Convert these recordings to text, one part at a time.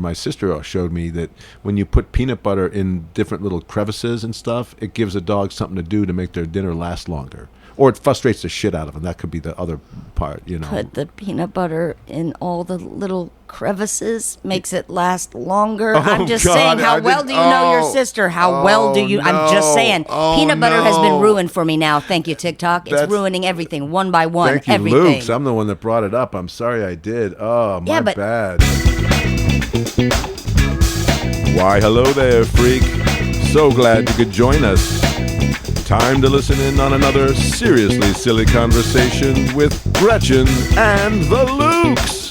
My sister showed me that when you put peanut butter in different little crevices and stuff, it gives a dog something to do to make their dinner last longer. Or it frustrates the shit out of them. That could be the other part, you know. Put the peanut butter in all the little crevices, makes it last longer. Oh, I'm just God, saying, how I well didn't- do you know your oh, sister? How well do you... no, I'm just saying, peanut butter has been no. ruined for me now. Thank you, TikTok. It's That's- ruining everything, one by one, Thank you, everything. Luke. I'm the one that brought it up. I'm sorry I did. Oh, my Yeah, but- bad. Why, hello there, freak. So glad you could join us. Time to listen in on another seriously silly conversation with Gretchen and the Lukes.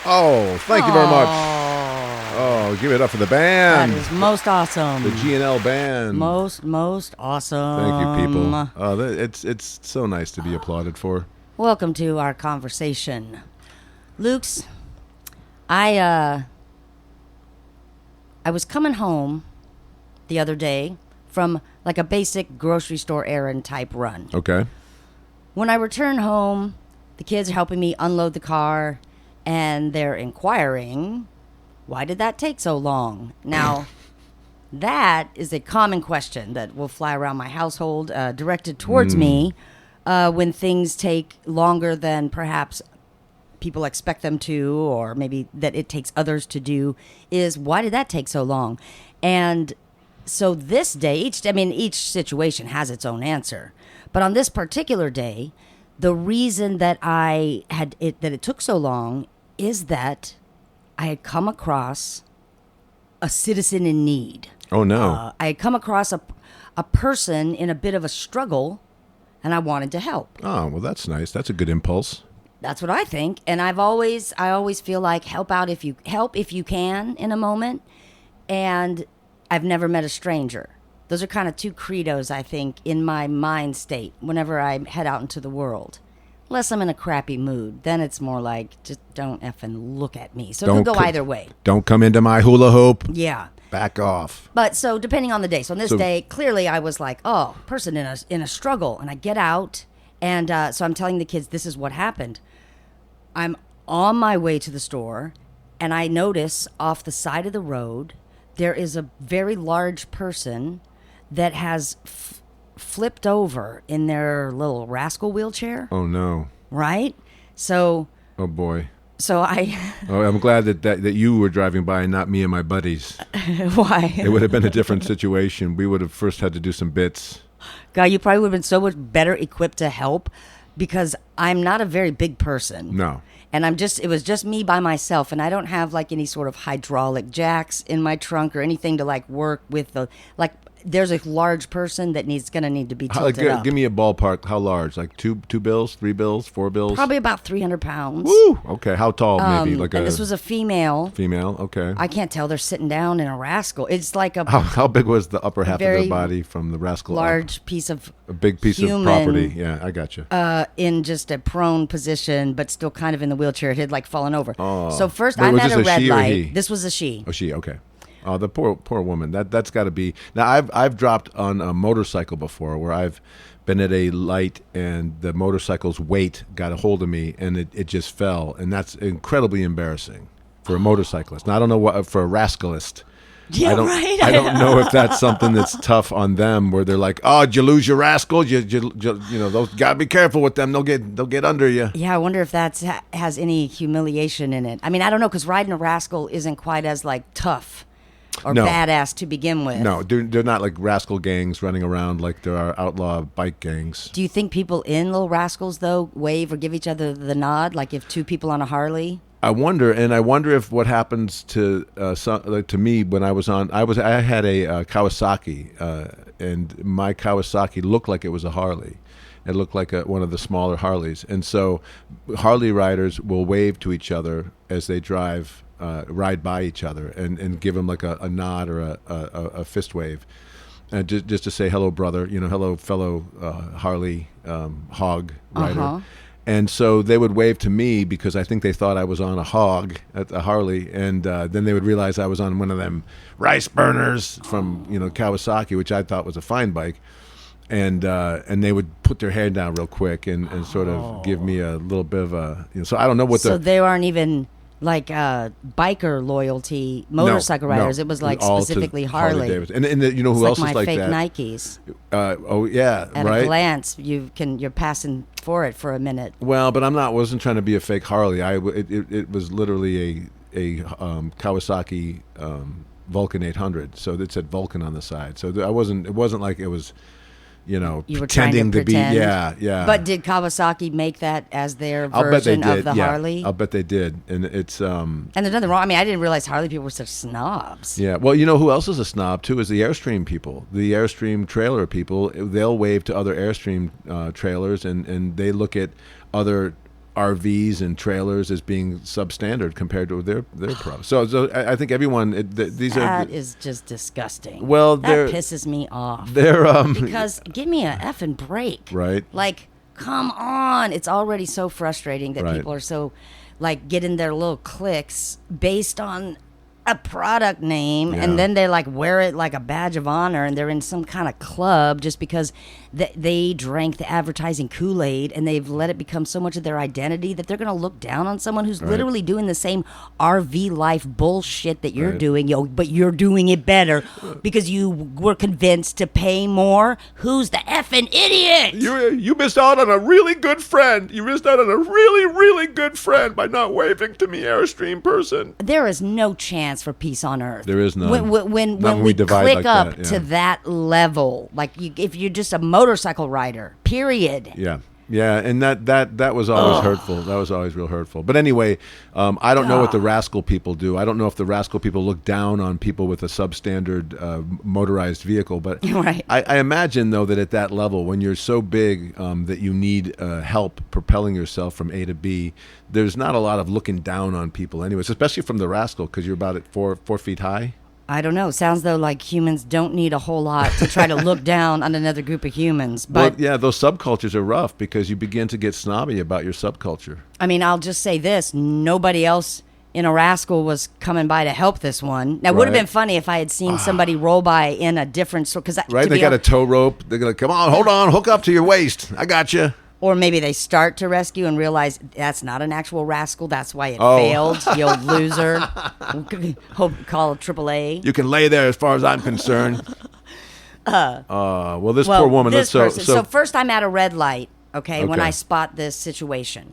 Oh, thank you very much. Oh, give it up for the That band. is most awesome. The G&L band. Most awesome. Thank you, people. Oh, it's so nice to be applauded for. Welcome to our conversation. Luke's, I was coming home the other day from like a basic grocery store errand type run. Okay. When I return home, the kids are helping me unload the car, and they're inquiring, why did that take so long? Now, that is a common question that will fly around my household, directed towards me when things take longer than perhaps people expect them to, or maybe that it takes others to do, is why did that take so long? And so this day, each situation has its own answer. But on this particular day, the reason that it took so long is that I had come across a citizen in need. Oh, no. I had come across a person in a bit of a struggle, and I wanted to help. Oh, well, that's nice. That's a good impulse. That's what I think. And I always feel like help if you can in a moment. And I've never met a stranger. Those are kind of two credos, I think, in my mind state whenever I head out into the world. Unless I'm in a crappy mood, then it's more like, just don't effing look at me. So it could go either way. Don't come into my hula hoop. Yeah. Back off. But so depending on the day. So on this day, clearly I was like, oh, person in a struggle. And I get out, and so I'm telling the kids, this is what happened. I'm on my way to the store, and I notice off the side of the road, there is a very large person that has flipped over in their little rascal wheelchair. Oh, no. Right? So... Oh, boy. So I... Oh, I'm glad that you were driving by and not me and my buddies. Why? It would have been a different situation. We would have first had to do some bits. God, you probably would have been so much better equipped to help, because I'm not a very big person. No. And it was just me by myself, and I don't have like any sort of hydraulic jacks in my trunk or anything to like work with there's a large person that gonna need to be tilted up. Give me a ballpark. How large? Like two bills, 3 bills, 4 bills? Probably about 300 pounds. Woo! Okay. How tall? Maybe and this was a female. Female. Okay. I can't tell. They're sitting down in a rascal. It's like a how big was the upper half of very their body from the rascal? large piece of a big piece human, of property. Yeah, I got you. In just a prone position, but still kind of in the wheelchair. It had like fallen over. Oh. So first, Wait, I'm was at this a a red she or light. he? This was a she. Oh, she. Okay. Oh, the poor woman. That's got to be. Now I've dropped on a motorcycle before, where I've been at a light and the motorcycle's weight got a hold of me and it just fell, and that's incredibly embarrassing for a motorcyclist. Now I don't know what for a rascalist. Yeah, I don't know if that's something that's tough on them, where they're like, "Oh, did you lose your rascal? You know, those gotta be careful with them. They'll get under you." Yeah, I wonder if that has any humiliation in it. I mean, I don't know, because riding a rascal isn't quite as like tough or badass to begin with. No, they're not like rascal gangs running around like there are outlaw bike gangs. Do you think people in Little Rascals, though, wave or give each other the nod, like if two people on a Harley? I wonder if what happens to to me when I had a Kawasaki, and my Kawasaki looked like it was a Harley. It looked like one of the smaller Harleys, and so Harley riders will wave to each other as they ride by each other, and give them like a nod or a fist wave, and just to say hello, brother. You know, hello, fellow Harley hog rider. Uh-huh. And so they would wave to me because I think they thought I was on a hog at a Harley, and then they would realize I was on one of them rice burners from Kawasaki, which I thought was a fine bike. and they would put their hair down real quick and sort of give me a little bit of a. So I don't know what So they aren't even like biker loyalty, motorcycle riders. It was like all to specifically Harley. Davidson. And you know It's who like else my is like fake that? Nikes. Oh yeah, At right. a glance, you're passing for it for a minute. Well, but wasn't trying to be a fake Harley. It was literally a Kawasaki Vulcan 800. So it said Vulcan on the side. So it wasn't like it was, You were pretending trying to be. pretend. Yeah. But did Kawasaki make that as their I'll bet they version did. of the yeah. Harley? I'll bet they did, and it's And there's nothing wrong. I mean, I didn't realize Harley people were such snobs. Yeah, well, you know who else is a snob too is the Airstream people, the Airstream trailer people. They'll wave to other Airstream trailers, and they look at other RVs and trailers as being substandard compared to their products. So I think everyone these That are is just disgusting. Well, that pisses me off. they're Because give me a effing break. Right. Like, come on. It's already so frustrating that Right. people are so like getting their little clicks based on a product name, Yeah. and then they like wear it like a badge of honor, and they're in some kind of club just because they drank the advertising Kool-Aid and they've let it become so much of their identity that they're going to look down on someone who's Right. literally doing the same RV life bullshit that you're Right. doing, but you're doing it better because you were convinced to pay more. Who's the effing idiot? you missed out on a really good friend. You missed out on a really, really good friend by not waving to me, Airstream person. There is no chance for peace on earth. There is none. When Not when we we divide click like up that, yeah. to that level, like if you're just a motorcycle rider, period. Yeah, and that was always hurtful. That was always real hurtful. But anyway, I don't know what the Rascal people do. I don't know if the Rascal people look down on people with a substandard motorized vehicle. But Right. I imagine, though, that at that level, when you're so big that you need help propelling yourself from A to B, there's not a lot of looking down on people anyways, especially from the Rascal, because you're about at 4 feet high. I don't know. Sounds though like humans don't need a whole lot to try to look down on another group of humans. But Well, yeah, those subcultures are rough because you begin to get snobby about your subculture. I mean, I'll just say this: nobody else in a Rascal was coming by to help this one. Now, it would have Right. been funny if I had seen somebody roll by in a different store. Right? They got a tow rope. They're going to come on, hold on, hook up to your waist. I got you. Or maybe they start to rescue and realize that's not an actual Rascal. That's why it Oh. failed. You old loser. Hope call AAA. You can lay there as far as I'm concerned. Well, this poor woman. This Let's person. so So first, I'm at a red light. Okay, when Okay. I spot this situation,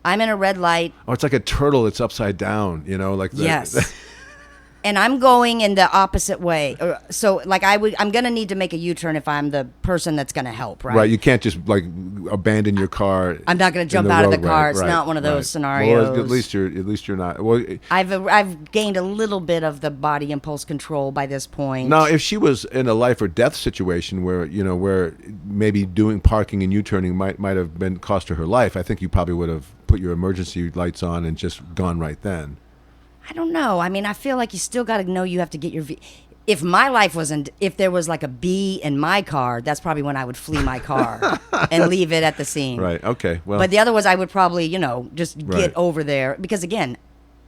I'm in a red light. oh, it's like a turtle that's upside down. Like the, Yes. And I'm going in the opposite way. So, like, I'm going to need to make a U-turn if I'm the person that's going to help, right? Right, you can't just like abandon your car. I'm not going to jump in out of the roadway. car. It's Right, not one of those right. scenarios. Well, at least you're not. Well, I've gained a little bit of the body impulse control by this point. now, if she was in a life or death situation where where maybe doing parking and U-turning might have been cost her life, I think you probably would have put your emergency lights on and just gone right then. I don't know. I mean, I feel like you still got to know you have to get your. If my life wasn't, if there was like a bee in my car, that's probably when I would flee my car and leave it at the scene. Right. Okay. Well. But the other was I would probably, just Right. get over there because again,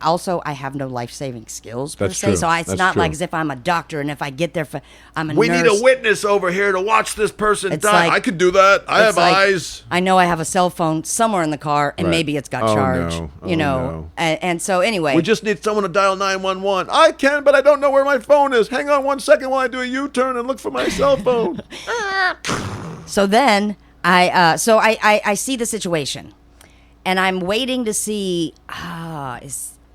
also I have no life-saving skills per That's se. true. So it's That's not true. like as if I'm a doctor and if I get there, I'm a we nurse. need a witness over here to watch this person It's die. like- I could do that. I have It's like, eyes. I know I have a cell phone somewhere in the car, and Right. maybe it's got Oh, charged. no. Oh, You know, no. and so anyway, We just need someone to dial 911. I can, but I don't know where my phone is. Hang on 1 second while I do a U-turn and look for my cell phone. so then I see the situation, and I'm waiting to see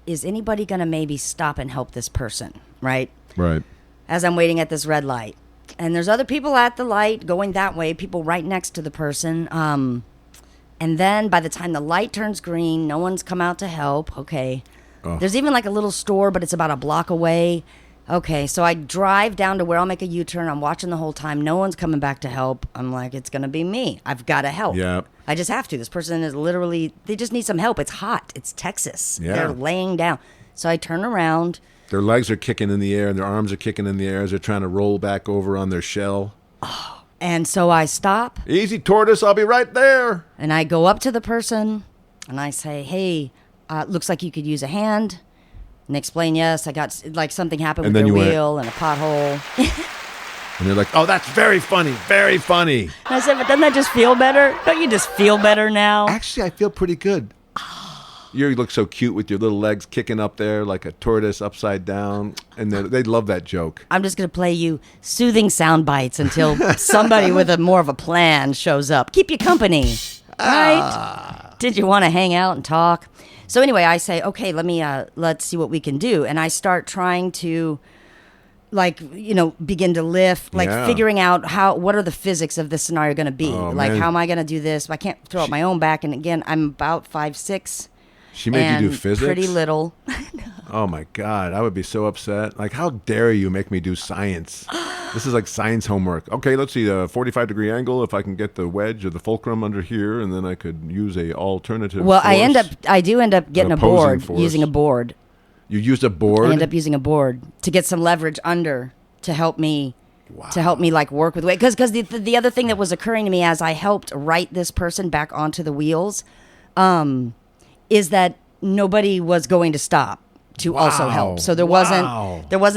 is anybody gonna maybe stop and help this person, right? Right. As I'm waiting at this red light. And there's other people at the light going that way, people right next to the person. And then by the time the light turns green, no one's come out to help. Okay. Oh. There's even like a little store, but it's about a block away. Okay, so I drive down to where I'll make a U-turn. I'm watching the whole time. No one's coming back to help. I'm like, it's going to be me. I've got to help. Yeah. I just have to. This person is literally, they just need some help. It's hot. It's Texas. Yeah. They're laying down. So I turn around. Their legs are kicking in the air and their arms are kicking in the air as they're trying to roll back over on their shell. And so I stop. Easy, tortoise. I'll be right there. And I go up to the person and I say, hey, looks like you could use a hand. And they explain, yes, I got, like something happened And with then their you went- wheel and a pothole. And they're like, oh, that's very funny, very funny. And I said, but doesn't that just feel better? Don't you just feel better now? Actually, I feel pretty good. You look so cute with your little legs kicking up there like a tortoise upside down. And they love that joke. I'm just going to play you soothing sound bites until somebody with a more of a plan shows up. Keep you company, right? Did you want to hang out and talk? So anyway, I say, okay, let's see what we can do. And I start trying to, begin to lift, figuring out what are the physics of this scenario going to be? Oh, like, man. how am I going to do this? I can't throw up my own back. And again, I'm about 5'6". She made you do and physics? Pretty little. Oh, my God. I would be so upset. Like, how dare you make me do science? This is like science homework. Okay, let's see, a 45-degree angle. If I can get the wedge or the fulcrum under here, and then I could use a alternative Well, force. I do end up getting a opposing board, force. using a board. You used a board? I end up using a board to get some leverage under to help me like work with the weight. Because the other thing that was occurring to me as I helped right this person back onto the wheels is that nobody was going to stop to also help. So there wasn't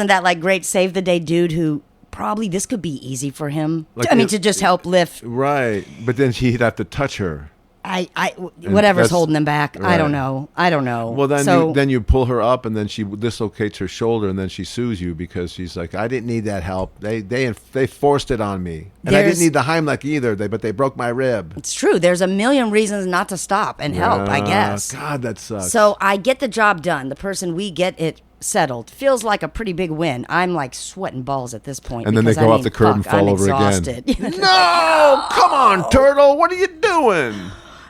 that like great save the day dude who probably this could be easy for him. Like to just help lift. Right. But then he'd have to touch her. Whatever's holding them back. Right. I don't know. Well, then you pull her up, and then she dislocates her shoulder, and then she sues you because she's like, I didn't need that help. They forced it on me, and I didn't need the Heimlich either. But they broke my rib. It's true. There's a million reasons not to stop and help, I guess. God, that sucks. So I get the job done. The person, we get it settled. Feels like a pretty big win. I'm like sweating balls at this point. And then they go off the curb and fall over again. No, come on, turtle. What are you doing?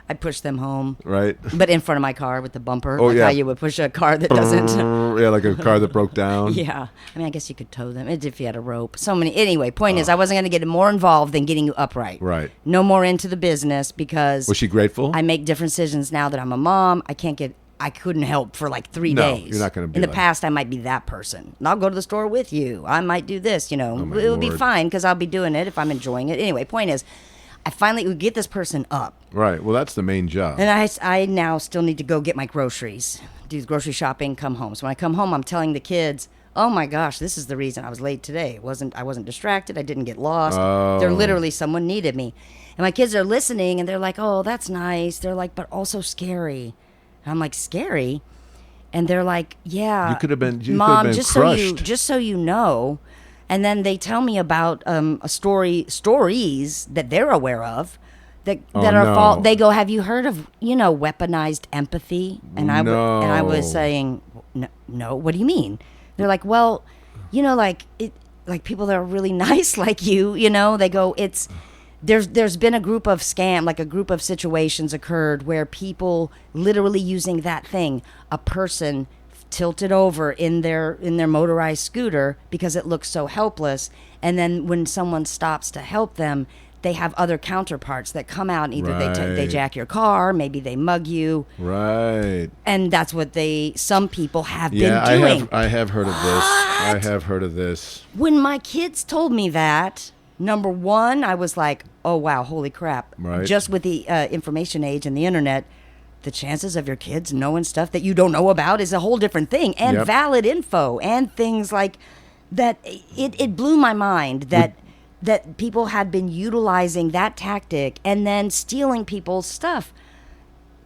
I push them home. Right. But in front of my car with the bumper. Oh, like yeah. how you would push a car that doesn't. Yeah, like a car that broke down. Yeah. I mean, I guess you could tow them if you had a rope. Anyway, point is, I wasn't going to get more involved than getting you upright. Right. No more into the business because. Was she grateful? I make different decisions now that I'm a mom. I couldn't help for like 3 days. You're not going to be in the past, I might be that person. And I'll go to the store with you. I might do this, it would be fine because I'll be doing it if I'm enjoying it. Anyway, point is, I finally would get this person up. Right. Well, that's the main job. And I now still need to go get my groceries, do grocery shopping, come home. So when I come home, I'm telling the kids, oh my gosh, this is the reason I was late today. I wasn't distracted. I didn't get lost. Oh. They're literally, someone needed me. And my kids are listening and they're like, oh, that's nice. They're like, but also scary. And I'm like, scary? And they're like, yeah. You could have been Mom, crushed. just so you know. And then they tell me about stories that they're aware of that are false. They go, have you heard of weaponized empathy? And I was saying, no. What do you mean? They're like, well, like people that are really nice like you. They go, there's been a group of a group of situations occurred where people literally using that thing, a person tilted over in their motorized scooter because it looks so helpless, and then when someone stops to help them, they have other counterparts that come out and either they jack your car, maybe they mug you, right, and that's what some people have been doing. I have heard of this. I have heard of this. When my kids told me that, number one, I was like, oh wow, holy crap. Right. Just with the information age and the internet, the chances of your kids knowing stuff that you don't know about is a whole different thing, and valid info and things like that. It blew my mind that people had been utilizing that tactic and then stealing people's stuff.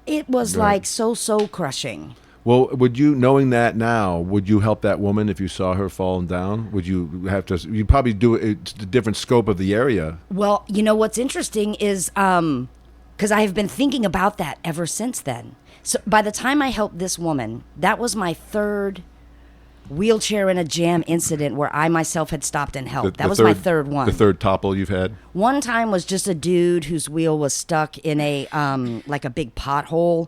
It was like so crushing. Well, would you, knowing that now, would you help that woman if you saw her falling down? Would you have to? You'd probably do it. It's the different scope of the area. Well, what's interesting is because I have been thinking about that ever since then. So by the time I helped this woman, that was my third wheelchair in a jam incident where I myself had stopped and helped. That was my third one. The third topple you've had? One time was just a dude whose wheel was stuck in a like a big pothole.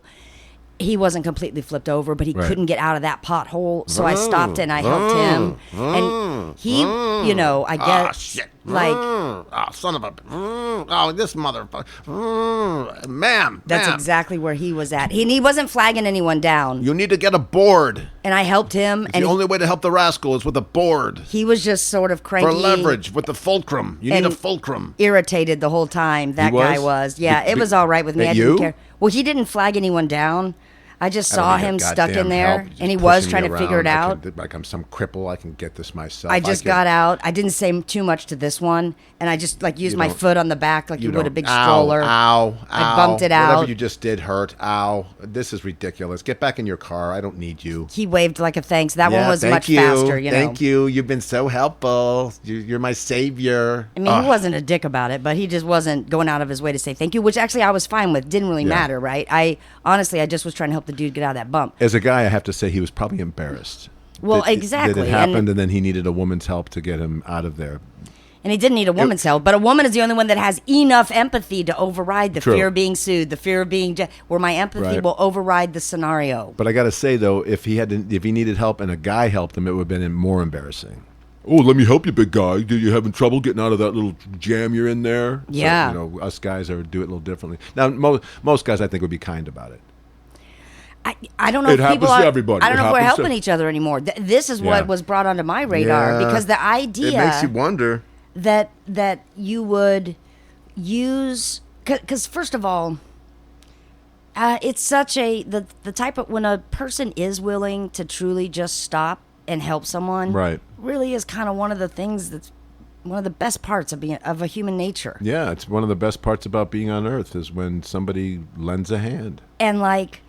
He wasn't completely flipped over, but he couldn't get out of that pothole. So I stopped and I helped him. And he, I guess, Oh, shit. like, Oh, son of a... Oh, this motherfucker. Ma'am. that's exactly where he was at. He wasn't flagging anyone down. You need to get a board. And I helped him. The only way to help the rascal is with a board. He was just sort of cranky. For leverage, with the fulcrum. You need a and fulcrum. Irritated the whole time. That guy was. Yeah, it was all right with me. I didn't care. Well, he didn't flag anyone down. I just I don't saw need your him stuck goddamn in there, help. Just and he was pushing trying me to figure it around. out. Like I'm some cripple. I can get this myself. I just got out. I didn't say too much to this one, and I just like used my don't- foot on the back like you would a don't- big ow, stroller. Ow! I bumped it out. Whatever you just did hurt. Ow! This is ridiculous. Get back in your car. I don't need you. He waved like a thanks. That one Yeah, was thank much you. faster, you know. Thank you. You've been so helpful. You're my savior. I mean, he wasn't a dick about it, but he just wasn't going out of his way to say thank you, which actually I was fine with. Didn't really matter, right? I just was trying to help the dude get out of that bump. As a guy, I have to say he was probably embarrassed. Well, that exactly. it happened, and then he needed a woman's help to get him out of there. And he didn't need a woman's help, but a woman is the only one that has enough empathy to override the True. fear of being sued, the fear of being where my empathy Right. will override the scenario. But I got to say though, if he needed help and a guy helped him, it would have been more embarrassing. Oh, let me help you, big guy. Do you having trouble getting out of that little jam you're in there? Yeah. So, us guys do it a little differently. Now, most guys I think would be kind about it. I don't know It if people happens to are. everybody. I don't It know if we're happens to- helping each other anymore. This is what Yeah. was brought onto my radar because the idea It makes you wonder. that you would use because first of all, it's such the type of when a person is willing to truly just stop and help someone, Right. really is kind of one of the things that's one of the best parts of being of a human nature. Yeah, it's one of the best parts about being on Earth is when somebody lends a hand. And like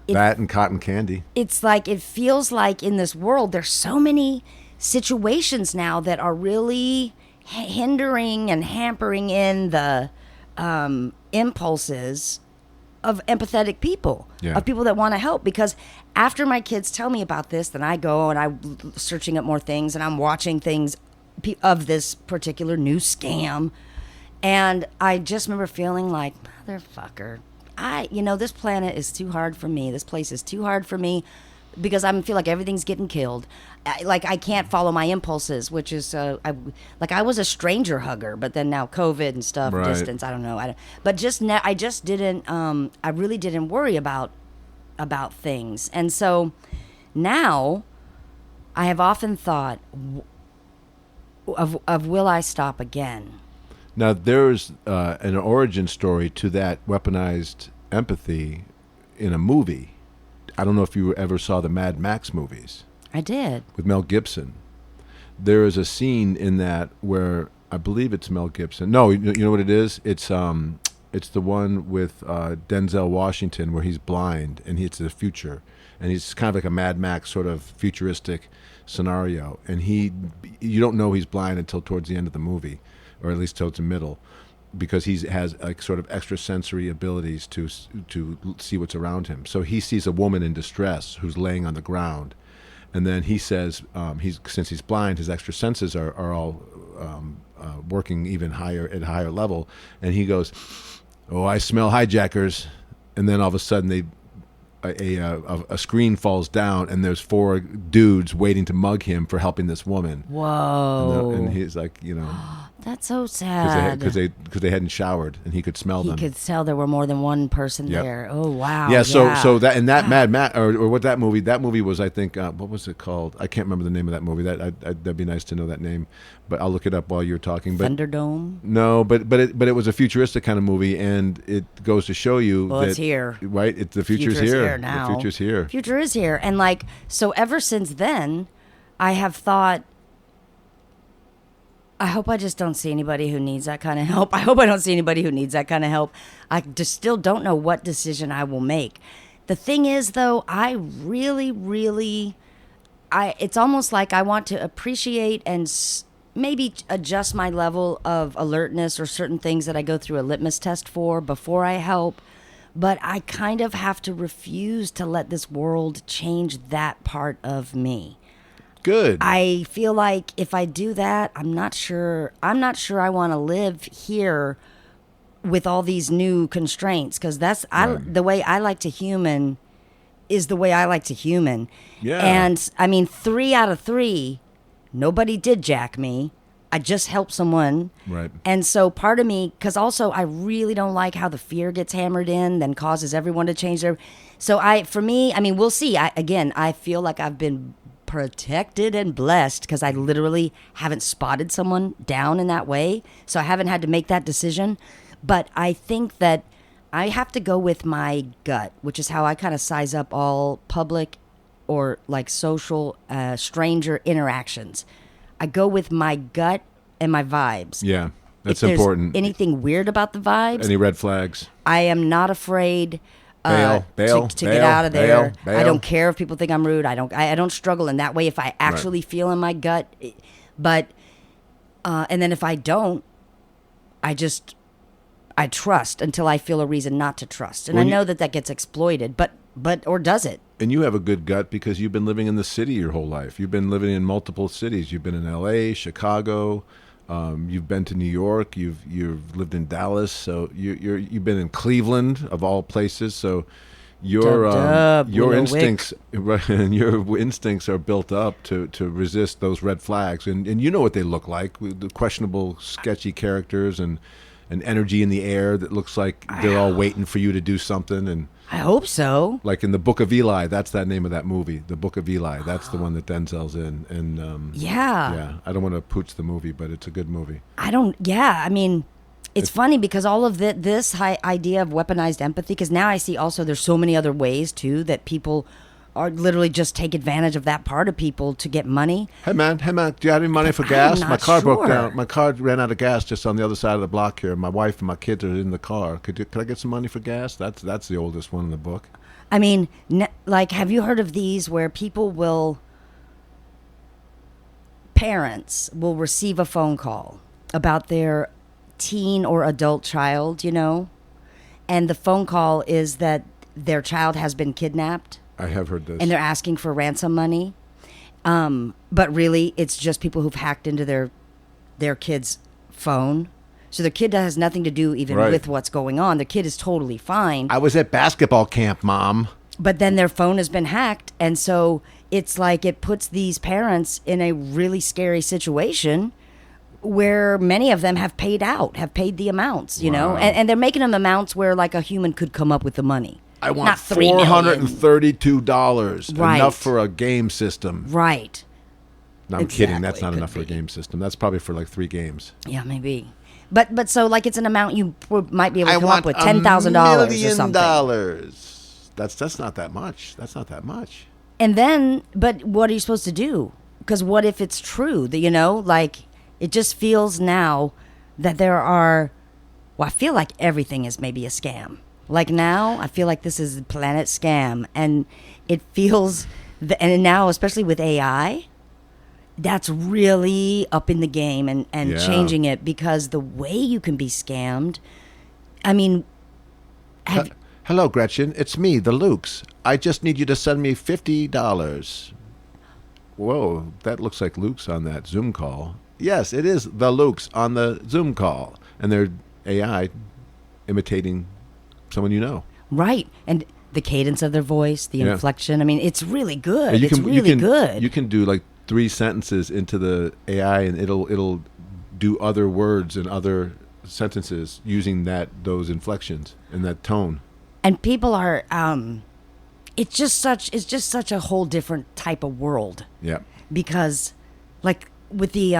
That and cotton candy. it's like it feels like in this world there's so many situations now that are really hindering and hampering in the impulses of empathetic people, Yeah. of people that want to help. Because after my kids tell me about this, then I go and I'm searching up more things and I'm watching things of this particular new scam. And I just remember feeling like, motherfucker, this planet is too hard for me. This place is too hard for me because I feel like everything's getting killed. I can't follow my impulses, which is, I was a stranger hugger, but then now COVID and stuff, Right. distance, I don't know. I just didn't, I really didn't worry about things. And so now I have often thought of will I stop again? Now, there's an origin story to that weaponized empathy in a movie. I don't know if you ever saw the Mad Max movies I did. with Mel Gibson. There is a scene in that where I believe it's Mel Gibson. No, you know what it is? It's the one with Denzel Washington where he's blind and it's the future, and he's kind of like a Mad Max sort of futuristic scenario, and you don't know he's blind until towards the end of the movie, or at least towards the middle, because he has like sort of extrasensory abilities to see what's around him. So he sees a woman in distress who's laying on the ground, and then he says since he's blind, his extra senses are all working even higher at a higher level, and he goes, "Oh, I smell hijackers," and then all of a sudden a screen falls down and there's 4 dudes waiting to mug him for helping this woman. Whoa. And he's like, That's so sad. because they hadn't showered and he could smell He them. could tell there were more than one person Yep. there. Oh wow. Yeah, so that and that Mad Max or what that movie was, I think what was it called? I can't remember the name of that movie. That'd be nice to know that name, but I'll look it up while you're talking. But Thunderdome. no, but it was a futuristic kind of movie, and it goes to show you that It's here. right? The future's here now. The future's here. Future is here, and so ever since then, I have thought, I hope I just don't see anybody who needs that kind of help. I hope I don't see anybody who needs that kind of help. I just still don't know what decision I will make. The thing is, though, I really, really, it's almost like I want to appreciate and maybe adjust my level of alertness or certain things that I go through a litmus test for before I help. But I kind of have to refuse to let this world change that part of me. Good. I feel like if I do that, I'm not sure I want to live here with all these new constraints, because the way I like to human is the way I like to human. Yeah. And I mean, 3 out of 3, nobody did jack me. I just helped someone. Right. And so part of me, because also I really don't like how the fear gets hammered in, then causes everyone to change their. So we'll see. I feel like I've been protected and blessed because I literally haven't spotted someone down in that way. So I haven't had to make that decision. But I think that I have to go with my gut, which is how I kind of size up all public or like social stranger interactions. I go with my gut and my vibes. Yeah, that's if there's important. Anything weird about the vibes, Any red flags? I am not afraid Bail, to get out of there. bail. I don't care if people think I'm rude. I don't struggle in that way if I actually feel in my gut. But and then if I don't, I trust until I feel a reason not to trust. And I know that gets exploited, but or does it? And you have a good gut because you've been living in the city your whole life. You've been living in multiple cities. You've been in L.A., Chicago. You've been to New York. You've lived in Dallas. So you've been in Cleveland of all places. So your instincts and your instincts are built up to resist those red flags. And you know what they look like: the questionable, sketchy characters and an energy in the air that looks like they're all waiting for you to do something. And I hope so. like in the Book of Eli, that's that name of that movie, the Book of Eli. That's the one that Denzel's in. And yeah, I don't want to pooch the movie, but it's a good movie. I mean, it's funny because all of this high idea of weaponized empathy, because now I see also there's so many other ways too that people are literally just take advantage of that part of people to get money. Hey man, do you have any money for I'm gas? not My car broke sure. down. My car ran out of gas just on the other side of the block here. My wife and my kids are in the car. Could I get some money for gas? That's the oldest one in the book. I mean, like, have you heard of these where parents will receive a phone call about their teen or adult child, and the phone call is that their child has been kidnapped? I have heard this. And they're asking for ransom money. But really, it's just people who've hacked into their kid's phone. So their kid has nothing to do even with what's going on. The kid is totally fine. I was at basketball camp, Mom. But then their phone has been hacked. And so it's like it puts these parents in a really scary situation where many of them have paid the amounts, Wow. And they're making them amounts where like a human could come up with the money. I want Not $3 million. $432. Right. Enough for a game system. Right. No, I'm kidding. That's Exactly. not Could enough for a be. game system. That's probably for like 3 games. Yeah, maybe. But so like it's an amount you might be able to I come want up with $1 $10,000 or million. something. That's not that much. That's not that much. And then, but what are you supposed to do? Because what if it's true that like it just feels now that there are. Well, I feel like everything is maybe a scam. Like now, I feel like this is a planet scam, and it feels. And now, especially with AI, that's really up in the game and Yeah. changing it because the way you can be scammed. I mean, Hello, Gretchen. It's me, the Lukes. I just need you to send me $50. Whoa, that looks like Luke's on that Zoom call. Yes, it is the Lukes on the Zoom call. And they're AI imitating someone you know. right, and the cadence of their voice, the Yeah. inflection. I mean, it's really good. And It's really good. You can do like 3 sentences into the AI and it'll do other words and other sentences using those inflections and that tone. And people are it's just such a whole different type of world Yeah. because like with the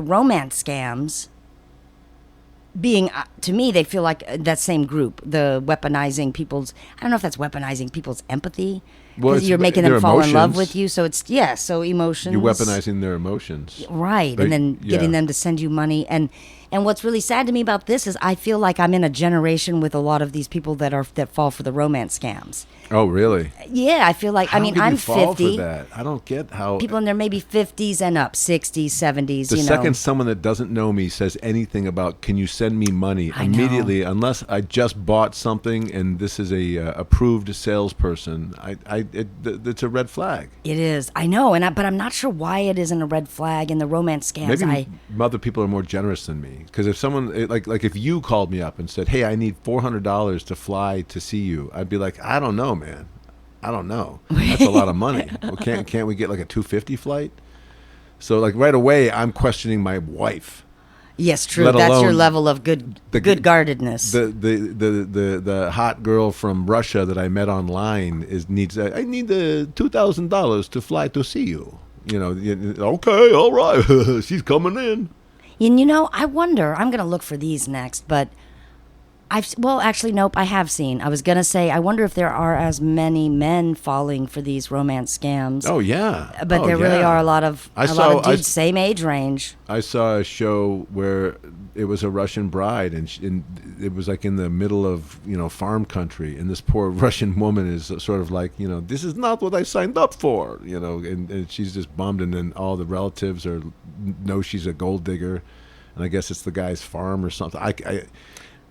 romance scams being to me they feel like that same group, the weaponizing people's, I don't know if that's weaponizing people's empathy Well, because it's you're making them their fall in love emotions. with you, so it's so emotions, You're weaponizing their emotions. right, They- and then getting yeah. them to send you money. And what's really sad to me about this is I feel like I'm in a generation with a lot of these people that fall for the romance scams. Oh, really? Yeah, I feel like How I'm can you fall 50. for that? I don't get how People in their maybe 50s and up, 60s, 70s, the second someone that doesn't know me says anything about can you send me money I know. immediately, unless I just bought something and this is a approved salesperson, it's a red flag. It is. I know, but I'm not sure why it isn't a red flag in the romance scams. Maybe other people are more generous than me. Because if someone like if you called me up and said, "Hey, I need $400 to fly to see you," I'd be like, "I don't know, man. I don't know. That's a lot of money. Well, can't we get like a $250 flight?" So like right away, I'm questioning my wife. Yes, true. let That's your alone level of good guardedness. The hot girl from Russia that I met online I need the $2,000 to fly to see you. Okay, all right, she's coming in. And I wonder, I'm going to look for these next, but Well, actually, nope. I have seen. I was gonna say, I wonder if there are as many men falling for these romance scams. Oh yeah, But Oh, there really yeah. are a lot of dudes same age range. I saw a show where it was a Russian bride, and it was like in the middle of farm country, and this poor Russian woman is sort of like this is not what I signed up for, and she's just bummed, and then all the relatives know she's a gold digger, and I guess it's the guy's farm or something.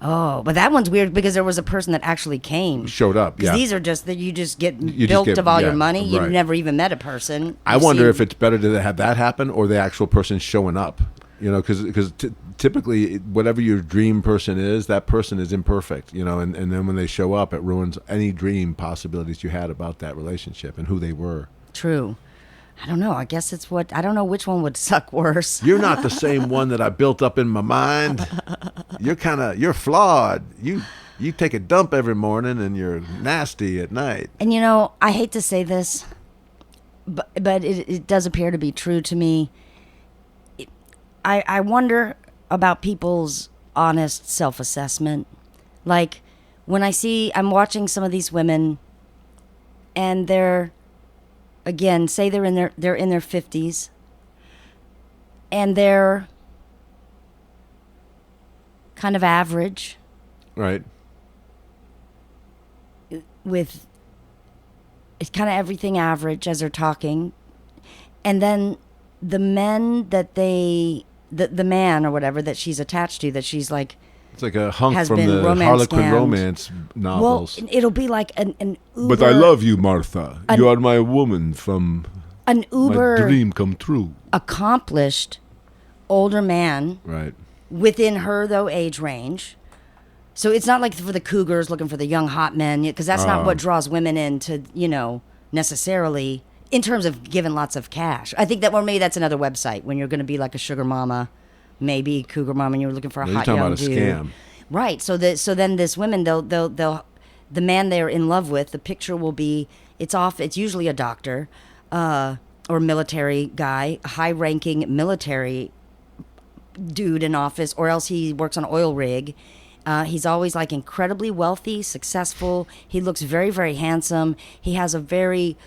Oh, but that one's weird because there was a person that actually came. Showed up, yeah. These are just that you just get You just bilked get- of all yeah, your money. You've right. never even met a person. I wonder if it's better to have that happen or the actual person showing up. Because typically, whatever your dream person is, that person is imperfect. And then when they show up, it ruins any dream possibilities you had about that relationship and who they were. True. I don't know. I guess I don't know which one would suck worse. You're not the same one that I built up in my mind. You're flawed. You take a dump every morning and you're nasty at night. And I hate to say this, but it does appear to be true to me. I wonder about people's honest self-assessment. Like when I'm watching some of these women, and they're, again, say they're in their 50s, and they're kind of average Right. with it's kind of everything average as they're talking, and then the men that the man or whatever that she's attached to, that she's like, It's like a hunk has from been the romance Harlequin scammed. romance novels. well, it'll be like an uber, But I love you, Martha. You are my woman from an my uber dream come true. accomplished older man Right. within her though age range. So it's not like for the cougars looking for the young hot men, because that's not what draws women into, necessarily in terms of giving lots of cash. I think that, or maybe that's another website when you're going to be like a sugar mama, maybe cougar mama, and you're looking for a You're hot talking young about a dude. scam. Right. So then this women, they'll the man they're in love with, the picture will be, it's usually a doctor, or military guy, a high-ranking military dude in office, or else he works on an oil rig. He's always like incredibly wealthy, successful. He looks very, very handsome. He has a very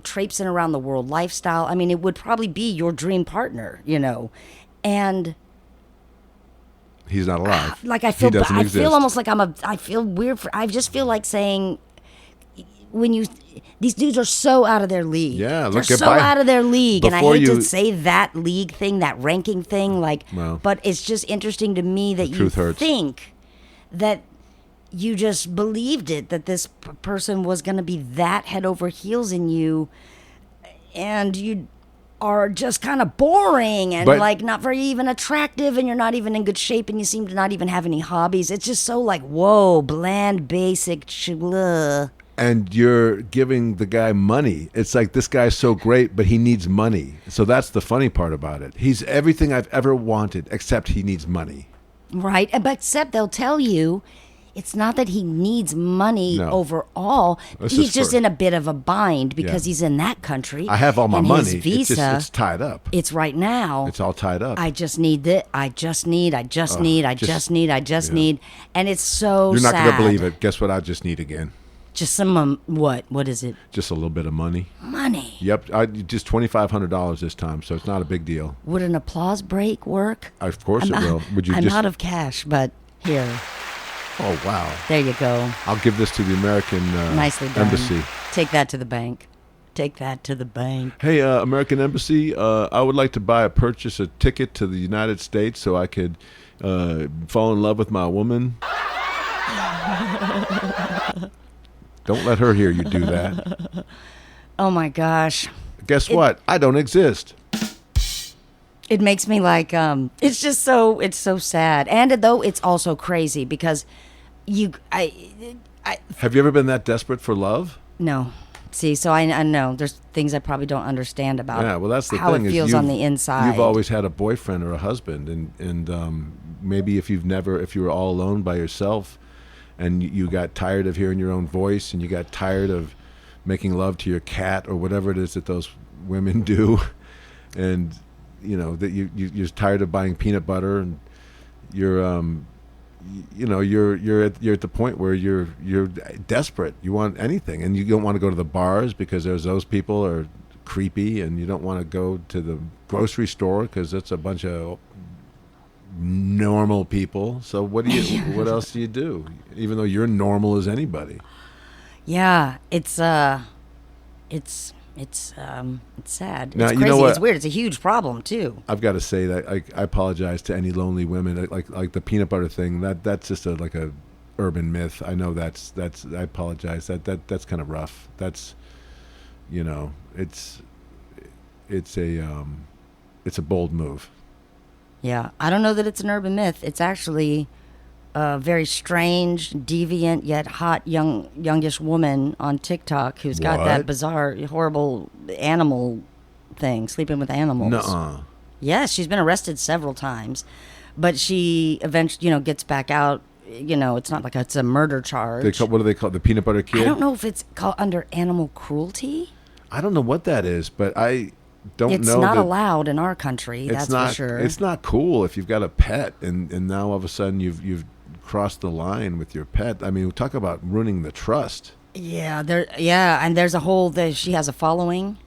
traipsing around the world lifestyle. I mean, it would probably be your dream partner, and He's not alive. like I He feel, doesn't I exist. feel almost like I feel weird I just feel like saying, these dudes are so out of their league. Yeah, they're look, so by- out of their league, and I before hate to you- say that league thing, that ranking thing, Well, but it's just interesting to me that you truth hurts. think that you just believed it, that this person was going to be that head over heels in you, and you are just kind of boring and But- like not very even attractive, and you're not even in good shape, and you seem to not even have any hobbies. It's just so like, whoa, bland, basic, blah. And you're giving the guy money. It's like, this guy's so great, but he needs money. So that's the funny part about it. He's everything I've ever wanted, except he needs money. Right, but except they'll tell you it's not that he needs money No. overall. This He's is just for- in a bit of a bind because Yeah. he's in that country. I have all my and money. His visa, It's tied up. it's right now. It's all tied up. I just need it. I just need. And it's so You're not sad. going to believe it. Guess what I just need again? Just some what? What is it? Just a little bit of money. Money. Yep, just $2,500 this time, so it's not a big deal. Would an applause break work? Of course it will. Would you I'm just? out of cash, but here, Oh wow! there you go. I'll give this to the American Nicely done. Embassy. Take that to the bank. Take that to the bank. Hey, American Embassy, I would like to purchase a ticket to the United States so I could fall in love with my woman. Don't let her hear you do that. Oh my gosh. Guess what? I don't exist. It makes me like it's so sad. And though it's also crazy because Have you ever been that desperate for love? no. See, so I know there's things I probably don't understand about Yeah, well, that's the how thing. it is feels you've- on the inside. You've always had a boyfriend or a husband, and maybe if you were all alone by yourself, and you got tired of hearing your own voice, and you got tired of making love to your cat or whatever it is that those women do, and that you're tired of buying peanut butter, and you're you're at the point where you're desperate. You want anything, and you don't want to go to the bars because those people are creepy, and you don't want to go to the grocery store because it's a bunch of normal people. So what else do you do? Even though you're normal as anybody. Yeah, it's sad. Now, It's you crazy. know what? It's weird. It's a huge problem too. I've got to say that I apologize to any lonely women. Like the peanut butter thing. That's just like a urban myth. I know that's. I apologize. That's kind of rough. That's, it's a bold move. Yeah, I don't know that it's an urban myth. It's actually a very strange, deviant yet hot youngish woman on TikTok who's got that What? bizarre, horrible animal thing, sleeping with animals. Nuh-uh. Yes, she's been arrested several times, but she eventually, gets back out. It's not like it's a murder charge. What do they call it? The peanut butter kid? I don't know if it's called under animal cruelty. I don't know what that is, but I don't It's know. not that allowed in our country. it's That's not, for sure. It's not cool if you've got a pet and now all of a sudden you've crossed the line with your pet. I mean, talk about ruining the trust. Yeah, and there's a whole. She has a following.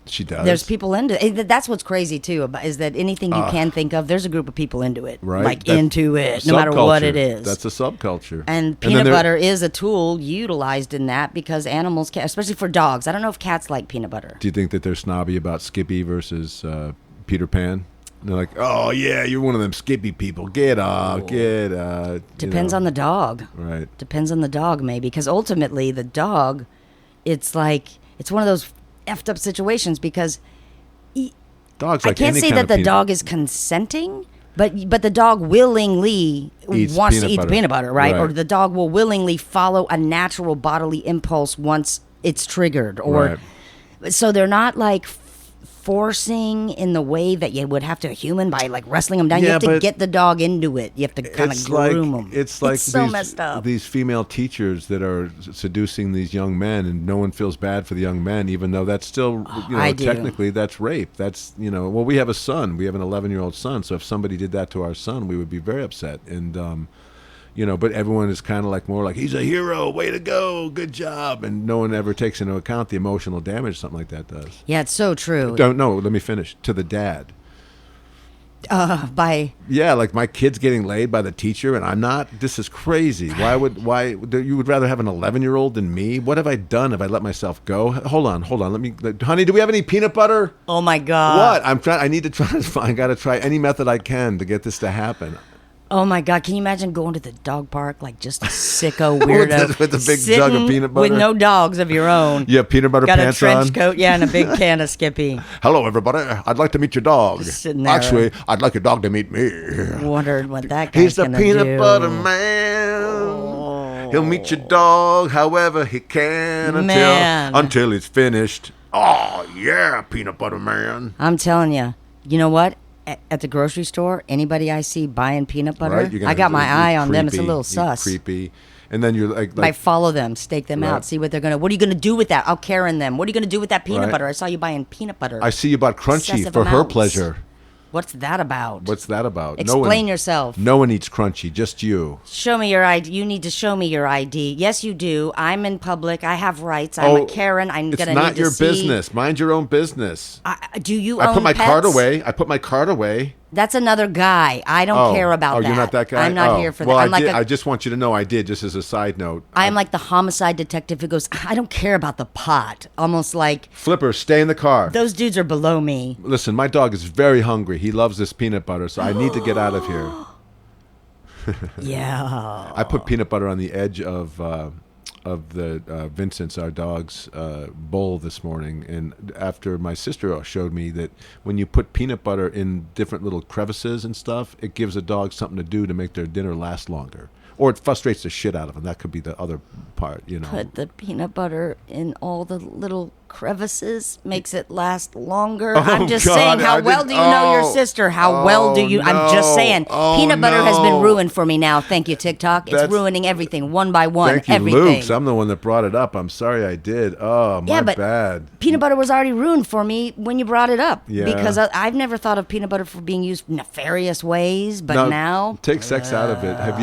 She does. There's people into it. That's what's crazy too. Is that anything you can think of? There's a group of people into it, Right. like That's into it, no matter what it subculture. is. That's a subculture. And then peanut there- butter is a tool utilized in that because animals, especially for dogs. I don't know if cats like peanut butter. Do you think that they're snobby about Skippy versus Peter Pan? And they're like, oh yeah, you're one of them Skippy people. Get off, get. Depends on the dog. Right. Depends on the dog, maybe, because ultimately the dog, it's one of those effed up situations because. Dogs I like can't any say kind that of the peanut- dog is consenting, but the dog willingly Eats wants to peanut eat butter. the peanut butter, right? Or Right. the dog will willingly follow a natural bodily impulse once it's triggered, or so they're not like forcing in the way that you would have to a human by like wrestling them down. You Yeah, have to but get the dog into it. You have to kind of It's groom them. It's like so these, messed up. these female teachers that are seducing these young men, and no one feels bad for the young men, even though that's still, I do. technically that's rape. That's, well, we have a son. We have an 11-year-old son. So if somebody did that to our son, we would be very upset. And, but everyone is kind of like more like, he's a hero, way to go, good job. And no one ever takes into account the emotional damage something like that does. Yeah, it's so true. Let me finish. To the dad. By Yeah, like my kid's getting laid by the teacher and I'm not. This is crazy. Why you would rather have an 11-year-old than me? What have I done? Have I let myself go? Hold on. Honey, do we have any peanut butter? oh my god. What? I need to try. I got to try any method I can to get this to happen. Oh my God! Can you imagine going to the dog park like just a sicko weirdo with a big jug of sitting peanut butter? with no dogs of your own? You have peanut butter Got a pants trench on? coat, yeah, and a big can of Skippy. Hello, everybody. I'd like to meet your dog. Just sitting there. Actually, I'd like your dog to meet me. Wondered what that guy's He's the gonna peanut do. butter man. He'll meet your dog however he can Man. until it's finished. Oh, yeah, peanut butter man. I'm telling you, you know what? At the grocery store, anybody I see buying peanut butter, Right? You're gonna- I got my you're eye on them. It's a creepy, little you're sus. creepy. And then you're like I follow them, stake them Right. out, see what they're gonna. What are you gonna do with that? I'll Karen them. What are you gonna do with that peanut Right. butter? I saw you buying peanut butter. I see you bought Crunchy Excessive for her amounts. pleasure. What's that about? What's that about? Explain yourself. No one eats Crunchy, just you. Show me your ID. You need to show me your ID. Yes, you do. I'm in public. I have rights. I'm a Karen. I'm it's gonna not need your to see. business. Mind your own business. Do you I own put my pets? card away. I put my card away. That's another guy. I don't care about oh, that. you're not that guy? I'm not Oh. here for well, that. I'm like I just want you to know I did, just as a side note. I'm like the homicide detective who goes, I don't care about the pot. Almost like Flipper, stay in the car. those dudes are below me. Listen, my dog is very hungry. He loves this peanut butter, so I need to get out of here. Yeah. I put peanut butter on the edge of the Vincent's, our dog's, bowl this morning, and after my sister showed me that when you put peanut butter in different little crevices and stuff, it gives a dog something to do to make their dinner last longer. Or it frustrates the shit out of them. That could be the other part, Put the peanut butter in all the little crevices makes it last longer. Oh, I'm just God, saying, how I well didn't- do you know your oh, sister? How well do you? I'm just no. saying, Oh, peanut butter has been no. ruined for me now. Thank you, TikTok. It's That's- ruining everything one by one. Thank you, everything. Luke. I'm the one that brought it up. I'm sorry I did. Oh, my Yeah, but bad. peanut butter was already ruined for me when you brought it up. Yeah. Because I've never thought of peanut butter for being used nefarious ways, but now take sex out of it. Have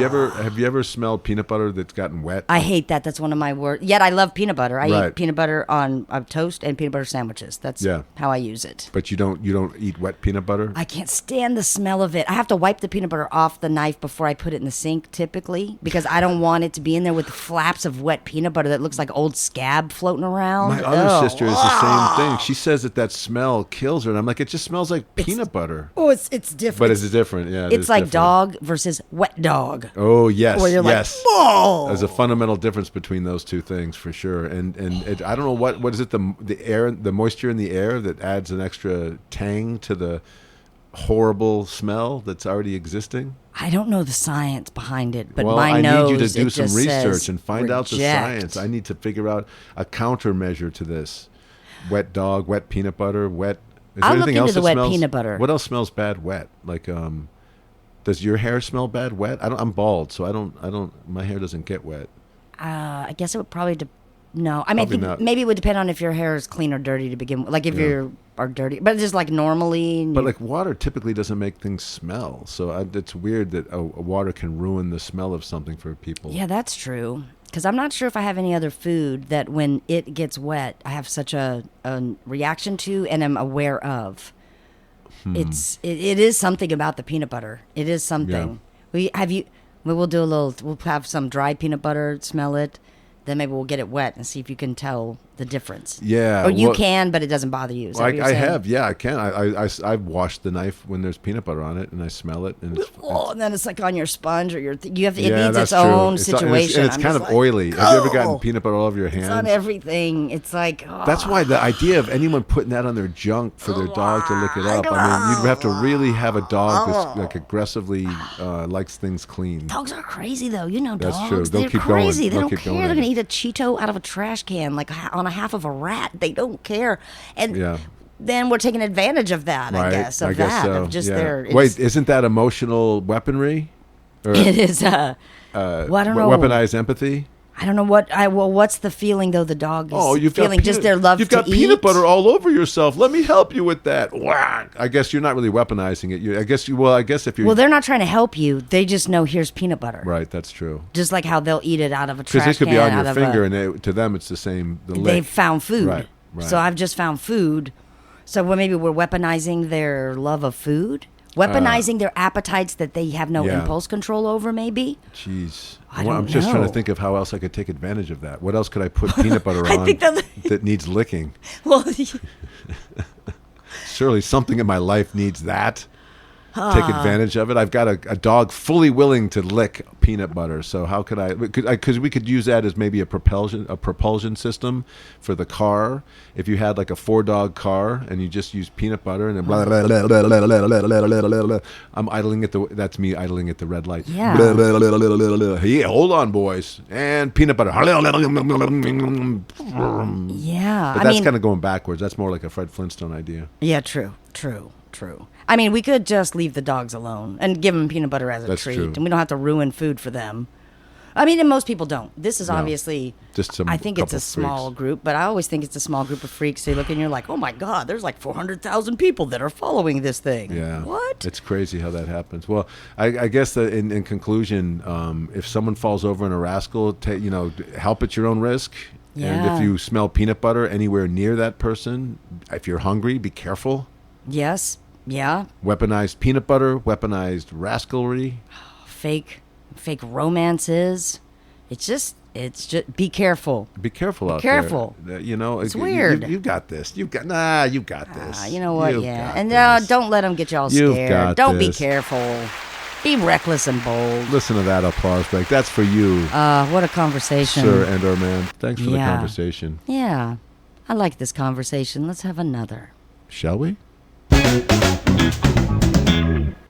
you ever smelled peanut butter that's gotten wet? I hate that. That's one of my words. Yet I love peanut butter. I Right. eat peanut butter on toast and peanut butter sandwiches. That's Yeah. how I use it. But you don't eat wet peanut butter? I can't stand the smell of it. I have to wipe the peanut butter off the knife before I put it in the sink, typically, because I don't want it to be in there with flaps of wet peanut butter that looks like old scab floating around. My other Ugh. sister is the same thing. She says that smell kills her, and I'm like, it just smells like peanut butter. Oh, it's different. But it's different, yeah. It's like different. dog versus wet dog. Oh yes, Where you're yes. like, whoa. There's a fundamental difference between those two things for sure, and I don't know what is it, the air, the moisture in the air that adds an extra tang to the horrible smell that's already existing. I don't know the science behind it, but Well, my I nose, need you to do it some just research says and find out the reject. science. I need to figure out a countermeasure to this. Wet dog, wet peanut butter, wet. Is there I'll look anything into else the that wet smells, peanut butter. What else smells bad wet? Like, does your hair smell bad wet? I'm bald, so I don't. My hair doesn't get wet. I guess it would probably. No, I mean, I Probably think not. maybe it would depend on if your hair is clean or dirty to begin with. Like if you are dirty, but just like normally. But like water typically doesn't make things smell, so it's weird that water can ruin the smell of something for people. Yeah, that's true. Because I'm not sure if I have any other food that when it gets wet, I have such a reaction to and am aware of. It is something about the peanut butter. It is something. We'll have some dry peanut butter, smell it. Then maybe we'll get it wet and see if you can tell the difference. Yeah, Or you well- can, but it doesn't bother you. Is that what you're I saying? have, yeah, I can. I've washed the knife when there's peanut butter on it, and I smell it, and it's Oh, and then it's like on your sponge or your. You have. It yeah, needs that's its own true. situation. And it's I'm kind just of like, oily. Have you ever gotten "Oh." peanut butter all over your hands? It's on everything. It's like. Oh. That's why the idea of anyone putting that on their junk for their dog to lick it up. I mean, you'd have to really have a dog that's like aggressively likes things clean. Dogs are crazy, though. You know, That's dogs. true. They'll They're keep going. crazy. They They'll don't keep care. going They're at going to it. eat a Cheeto out of a trash can, like on a half of a rat. They don't care. And Yeah. then we're taking advantage of that, I Right? guess. Of I guess that. so. Of just yeah. their. Wait, isn't that emotional weaponry? Or It is. Well, I don't know. weaponized empathy? I don't know what. What's the feeling though? The dog is Oh, you've feeling got just their love You've to got eat. peanut butter all over yourself. Let me help you with that. Whack. I guess you're not really weaponizing it. I guess if you're Well, they're not trying to help you. They just know here's peanut butter. right. That's true. Just like how they'll eat it out of a Because trash it could can. be on out your of finger, a, and to them it's the same. The lick. they've found food. Right, right. So I've just found food. So maybe we're weaponizing their love of food, weaponizing their appetites that they have no Yeah. impulse control over. Maybe. Jeez. I Well, I'm don't just trying to know. think of how else I could take advantage of that. What else could I put peanut butter I on think that needs licking? Well, Surely something in my life needs that. Take advantage of it. I've got a dog fully willing to lick peanut butter. So how could I? Because we could use that as maybe a propulsion system for the car. If you had like a 4-dog car and you just use peanut butter and then blah, blah, blah, blah, blah, blah, blah, blah, blah, blah, blah. I'm idling at the. That's me idling at the red light. Yeah. Blah, blah, blah, blah, blah, blah, blah. Yeah. Hold on, boys. And peanut butter. yeah. But I that's mean, kind of going backwards. That's more like a Fred Flintstone idea. yeah, true. I mean, we could just leave the dogs alone and give them peanut butter as a That's treat, true. and we don't have to ruin food for them. I mean, and most people don't. This is No. obviously. Just some I think it's couple a small freaks. group, but I always think it's a small group of freaks. So you look and you're like, oh my God, there's like 400,000 people that are following this thing. Yeah. What? It's crazy how that happens. Well, I guess that in conclusion, if someone falls over in a rascal, help at your own risk. And Yeah. if you smell peanut butter anywhere near that person, if you're hungry, be careful. Yes. Yeah. Weaponized peanut butter, weaponized rascalry. Fake romances. It's just be careful. Be careful out careful. there. It's weird. You got this. You got this. You know what? You've Yeah. got And this. don't let them get you all You've scared. got Don't be this. careful. Be reckless and bold. Listen to that applause break. That's for you, What a conversation. sir and our man. Thanks for the Yeah. conversation. Yeah. I like this conversation. Let's have another. Shall we?